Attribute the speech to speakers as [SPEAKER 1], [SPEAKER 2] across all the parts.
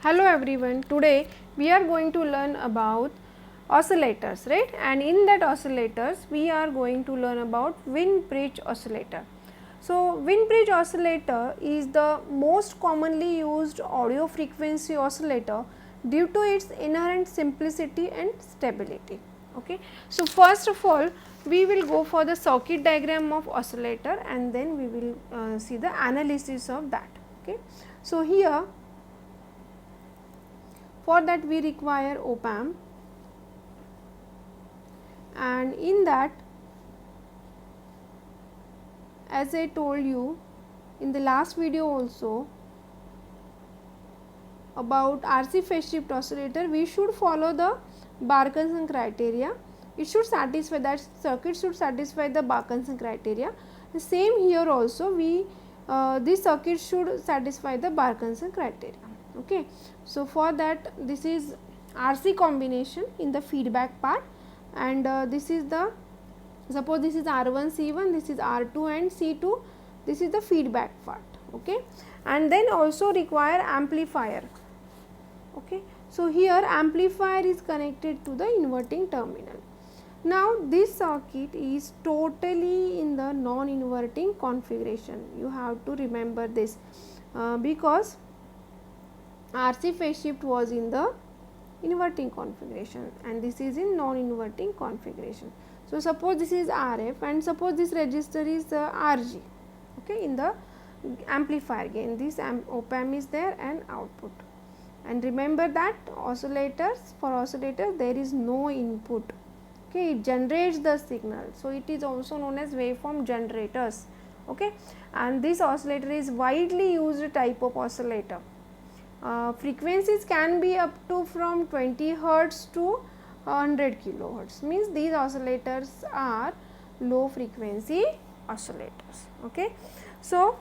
[SPEAKER 1] Hello everyone, today we are going to learn about oscillators, right? And in that oscillators we are going to learn about Wien bridge oscillator. So, Wien bridge oscillator is the most commonly used audio frequency oscillator due to its inherent simplicity and stability. Okay. So, first of all we will go for the circuit diagram of oscillator and then we will see the analysis of that. Okay. So, here for that we require op-amp, and in that, as I told you in the last video also about RC phase shift oscillator, we should follow the Parkinson criteria. It should satisfy, that circuit should satisfy the Parkinson criteria. The same here also, this circuit should satisfy the Parkinson criteria. Okay. So, for that this is RC combination in the feedback part, and this is the, suppose this is R1 C1, this is R2 and C2, this is the feedback part. Okay. And then also require amplifier. Okay. So, here amplifier is connected to the inverting terminal. Now, this circuit is totally in the non-inverting configuration. You have to remember this because RC phase shift was in the inverting configuration and this is in non-inverting configuration. So, suppose this is RF and suppose this resistor is RG, okay, in the amplifier gain, this op-amp is there and output. And remember that oscillators, for oscillators there is no input, okay, it generates the signal. So, it is also known as waveform generators, okay, and this oscillator is widely used type of oscillator. Frequencies can be up to from 20 hertz to 100 kilohertz, means these oscillators are low frequency oscillators. Okay. So,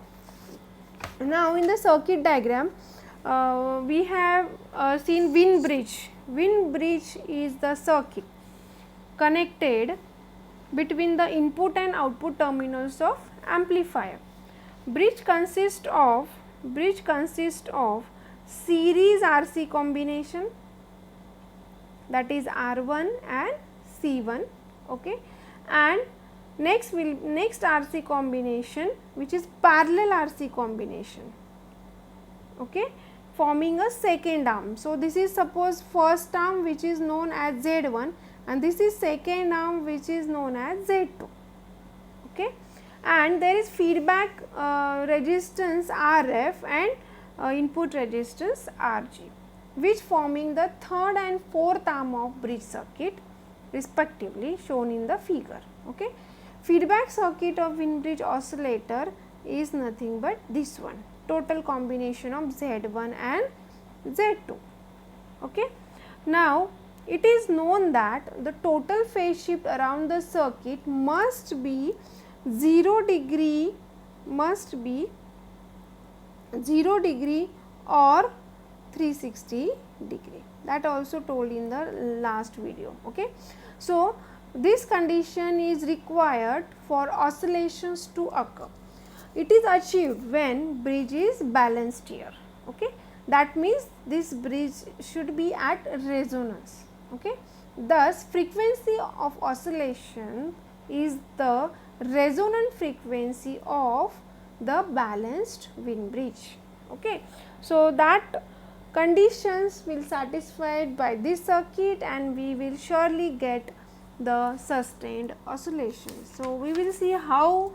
[SPEAKER 1] now in the circuit diagram we have seen Wien bridge. Wien bridge is the circuit connected between the input and output terminals of amplifier. Bridge consists of series RC combination, that is R1 and C1, okay, and next RC combination which is parallel RC combination, okay, forming a second arm. So, this is suppose first arm which is known as Z1 and this is second arm which is known as Z2, okay, and there is feedback resistance RF and input resistance RG, which forming the third and fourth arm of bridge circuit respectively shown in the figure. Okay. Feedback circuit of Wien bridge oscillator is nothing but this one, total combination of Z1 and Z2. Okay. Now, it is known that the total phase shift around the circuit must be 0 degree or 360 degree, that also told in the last video. Okay. So, this condition is required for oscillations to occur. It is achieved when bridge is balanced here. Okay. That means this bridge should be at resonance. Okay. Thus, frequency of oscillation is the resonant frequency of the balanced Wien bridge. Okay. So, that conditions will satisfied by this circuit and we will surely get the sustained oscillation. So, we will see how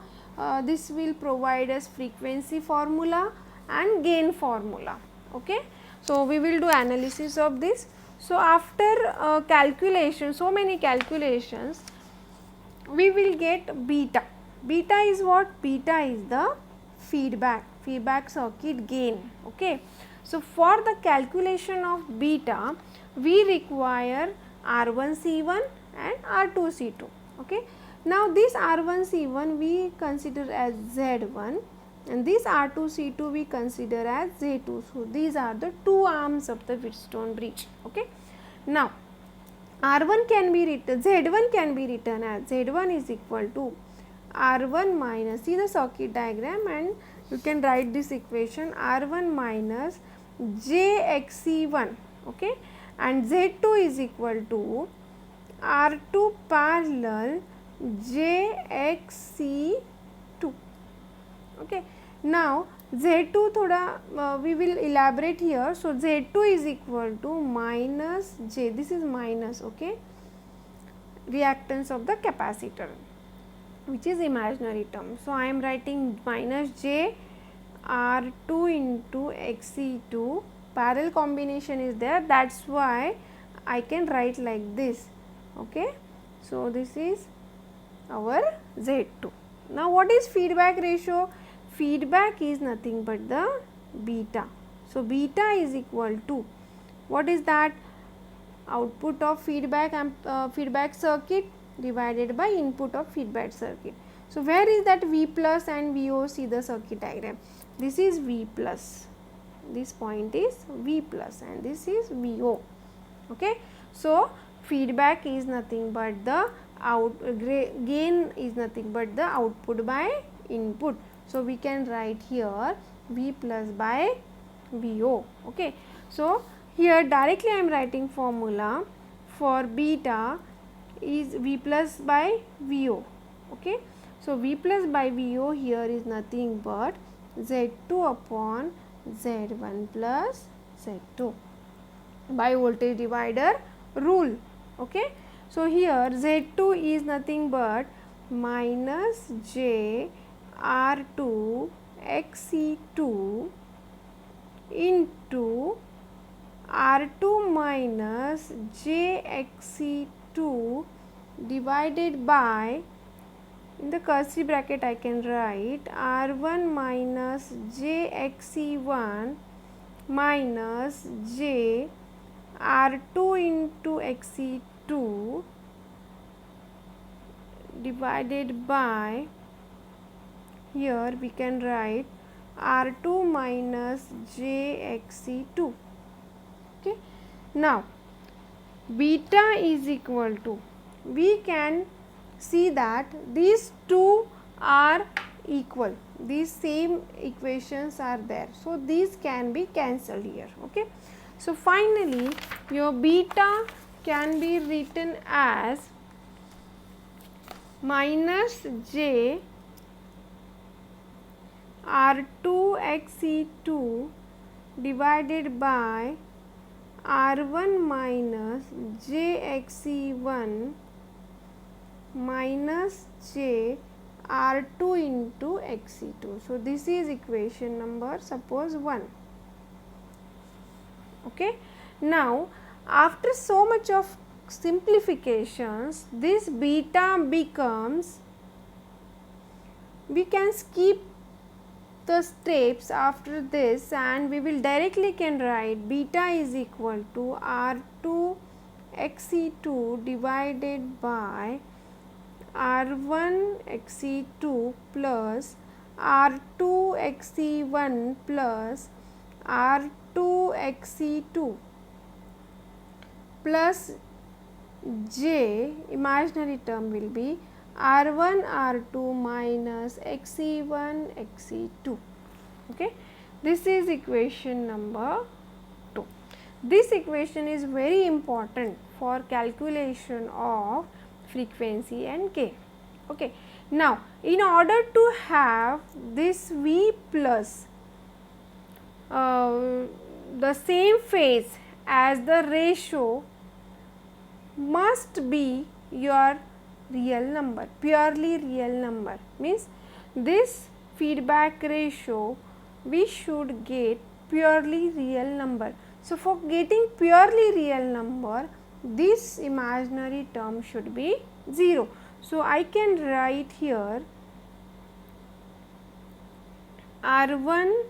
[SPEAKER 1] this will provide us frequency formula and gain formula. Okay. So, we will do analysis of this. So, after calculation, so many calculations, we will get beta. Beta is what? Beta is the feedback circuit gain. Okay. So, for the calculation of beta, we require R1 C1 and R2 C2. Okay. Now, this R1 C1 we consider as Z1 and this R2 C2 we consider as Z2. So, these are the two arms of the Wheatstone bridge. Okay. Now, R1 can be written, Z1 can be written as Z1 is equal to R1 minus, see the circuit diagram and you can write this equation, R1 minus jXC1, okay, and Z2 is equal to R2 parallel jXC2, okay. Now Z2 thoda we will elaborate here. So Z2 is equal to minus J, this is minus, okay, reactance of the capacitor, which is imaginary term. So I am writing minus J R2 into Xc2, parallel combination is there, that is why I can write like this, okay. So this is our Z2. Now what is feedback ratio? Feedback is nothing but the beta. So beta is equal to, what is that? Output of feedback circuit divided by input of feedback circuit. So where is that V plus and VO? See the circuit diagram. This is V plus, this point is V plus and this is VO, okay. So feedback is nothing but the gain is nothing but the output by input. So we can write here V plus by VO, okay. So here directly I am writing formula for beta is V plus by VO, okay. So V plus by VO here is nothing but Z2 upon Z1 plus Z2 by voltage divider rule, okay. So here Z2 is nothing but minus J R2 Xc2 into R2 minus jXc2 divided by, in the cursive bracket I can write R1 minus jXc1 minus J R2 into Xc2 divided by, here we can write R2 minus jXc2, okay. Now beta is equal to, we can see that these two are equal, these same equations are there, so these can be cancelled here, okay. So finally your beta can be written as minus J R2 Xc2 divided by R1 minus jXc1 minus J R2 into Xc2. So this is equation number suppose 1, okay. Now after so much of simplifications, this beta becomes, we can skip the steps after this and we will directly can write beta is equal to R2 Xc2 divided by R1 Xc2 plus R2 Xc1 plus R2 Xc2 plus J, imaginary term will be R1 R2 minus Xc1 Xc2, okay. This is equation number 2. This equation is very important for calculation of frequency and K, okay. Now in order to have this V plus the same phase as the ratio must be your real number, purely real number, means this feedback ratio we should get purely real number. So for getting purely real number, this imaginary term should be 0. So I can write here R1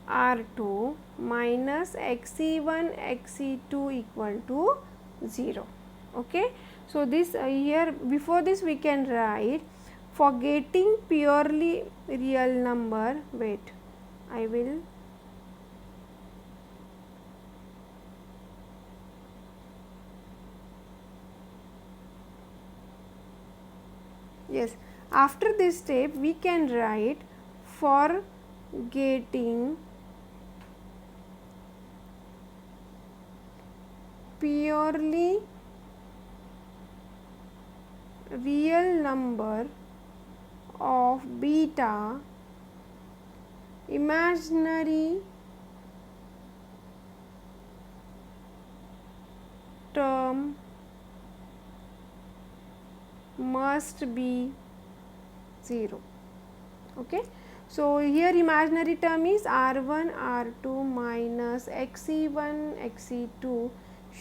[SPEAKER 1] R2 minus Xc1 Xc2 equal to 0, okay. So this here before this we can write, for getting purely real number, wait, I will yes, after this step we can write for getting purely real number of beta, imaginary term must be 0. Okay. So, here imaginary term is R1 R2 minus XE1 XE2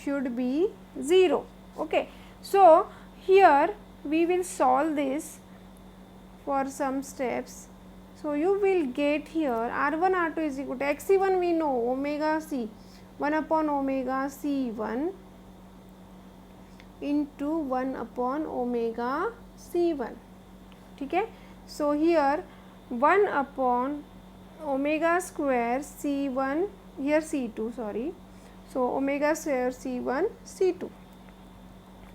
[SPEAKER 1] should be 0. Okay. So, here we will solve this for some steps. So, you will get here R1 R2 is equal to XE1 we know omega C 1 upon omega C1 into 1 upon omega C1. Okay. So, here 1 upon omega square C1 here C2 sorry. So, omega square C1 C2.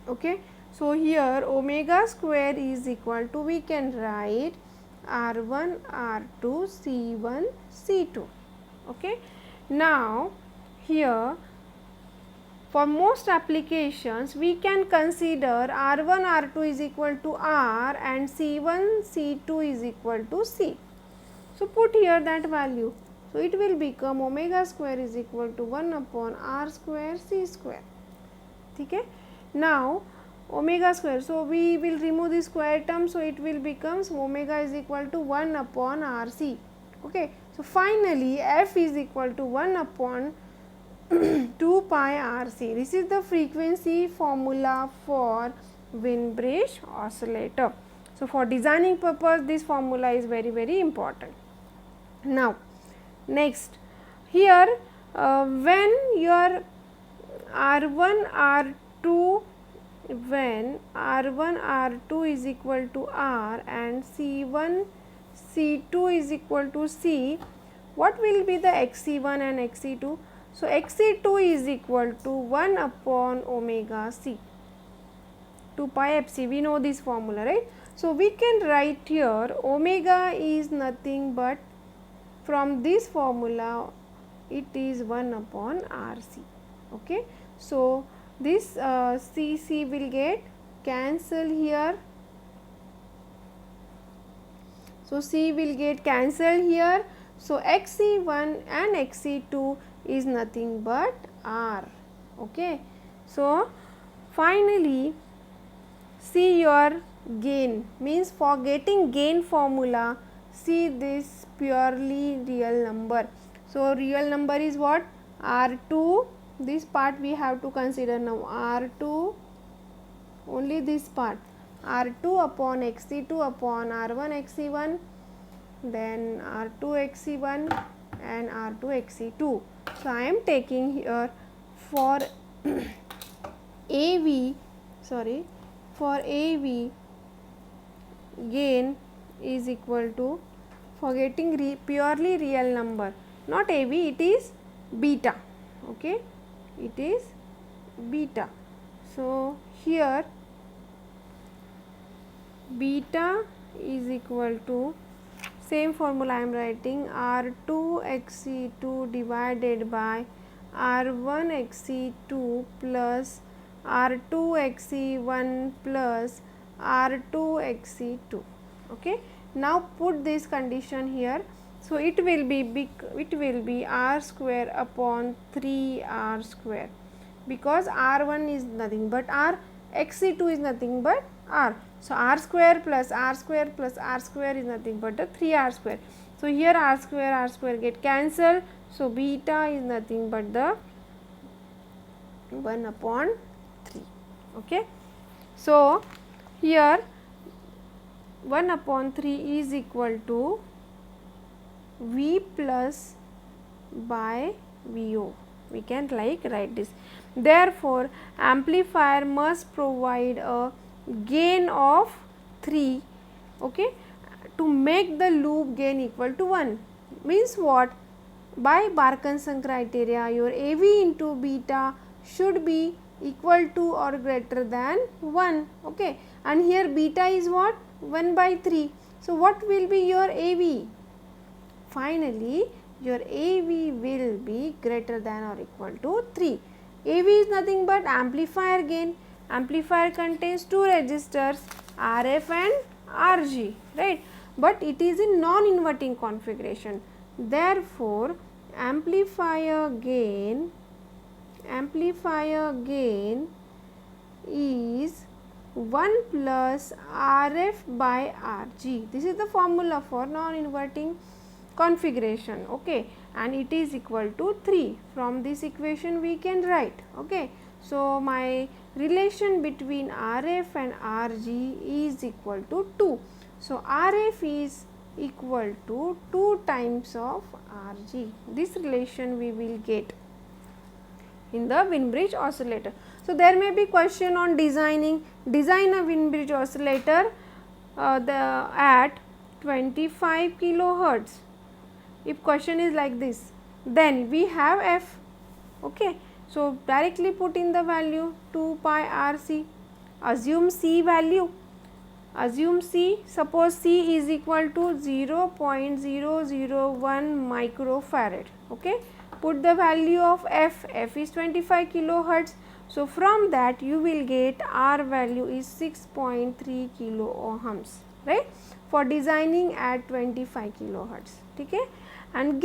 [SPEAKER 1] Okay. So, here omega square is equal to we can write R1 R2 C1 C2. Okay. Now, here for most applications we can consider R1 R2 is equal to R and C1 C2 is equal to C. So, put here that value. So, it will become omega square is equal to 1 upon R square C square. Okay. Now, omega square. So, we will remove the square term. So, it will become omega is equal to 1 upon RC. Okay. So, finally, F is equal to 1 upon 2 pi RC. This is the frequency formula for Wien-Bridge oscillator. So, for designing purpose this formula is very important. Now, next here when your R1 R2 when R1 R2 is equal to R and C1 C2 is equal to C, what will be the XC1 and XC2? So, XC2 is equal to 1 upon omega C 2 pi FC, we know this formula, right. So, we can write here omega is nothing but from this formula it is 1 upon RC. Okay. So, this CC will get cancelled here. So, C will get cancelled here. So, XC1 and XC2 is nothing but R. Okay. So, finally, see your gain, means for getting gain formula, see this purely real number. So, real number is what? R2, this part we have to consider now, R2, only this part, R2 upon XC2 upon R1 XC1, then R2 XC1 and R2 XC2. So, I am taking here for AV, sorry, for AV gain is equal to, for getting purely real number, not AV, it is beta. Okay, it is beta. So, here beta is equal to, same formula I am writing, R2 XC2 divided by R1 XC2 plus R2 XC1 plus R2 XC2. Okay. Now, put this condition here. So, it will be R square upon 3 R square, because R1 is nothing but R, XC2 is nothing but R. So, R square plus R square plus R square is nothing but the 3R square. So, here R square get cancelled. So, beta is nothing but the 1 upon 3. Okay. So, here 1 upon 3 is equal to V plus by VO. We can write this. Therefore, amplifier must provide a gain of 3, okay, to make the loop gain equal to 1. Means what? By Parkinson criteria, your AV into beta should be equal to or greater than 1. Okay. And here beta is what? 1 by 3. So, what will be your AV? Finally, your AV will be greater than or equal to 3. AV is nothing but amplifier gain. Amplifier contains two resistors, RF and RG, right? But it is in non-inverting configuration. Therefore, amplifier gain is 1 plus RF by RG. This is the formula for non-inverting configuration, okay, and it is equal to 3. From this equation we can write, okay. So, my relation between RF and RG is equal to 2. So, RF is equal to 2 times of RG. This relation we will get in the Windbridge oscillator. So, there may be question on design a Windbridge oscillator at 25 kilohertz. If question is like this, then we have F, okay. So, directly put in the value 2 pi RC, assume C value, suppose C is equal to 0.001 microfarad, okay. Put the value of F is 25 kilohertz. So, from that you will get R value is 6.3 kilo ohms, right, for designing at 25 kilohertz, okay. And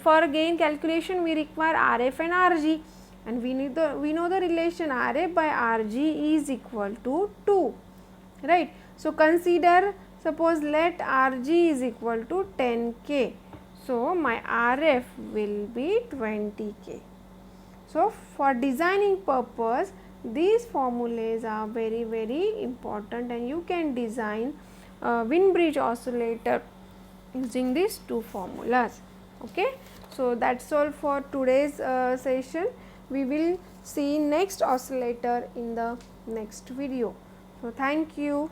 [SPEAKER 1] for gain calculation we require RF and RG, and we know the relation RF by RG is equal to 2, right. So, consider, suppose let RG is equal to 10K. So, my RF will be 20K. So, for designing purpose these formulas are very important, and you can design a Windbridge oscillator using these two formulas, okay. So, that is all for today's session. We will see next oscillator in the next video. So, thank you.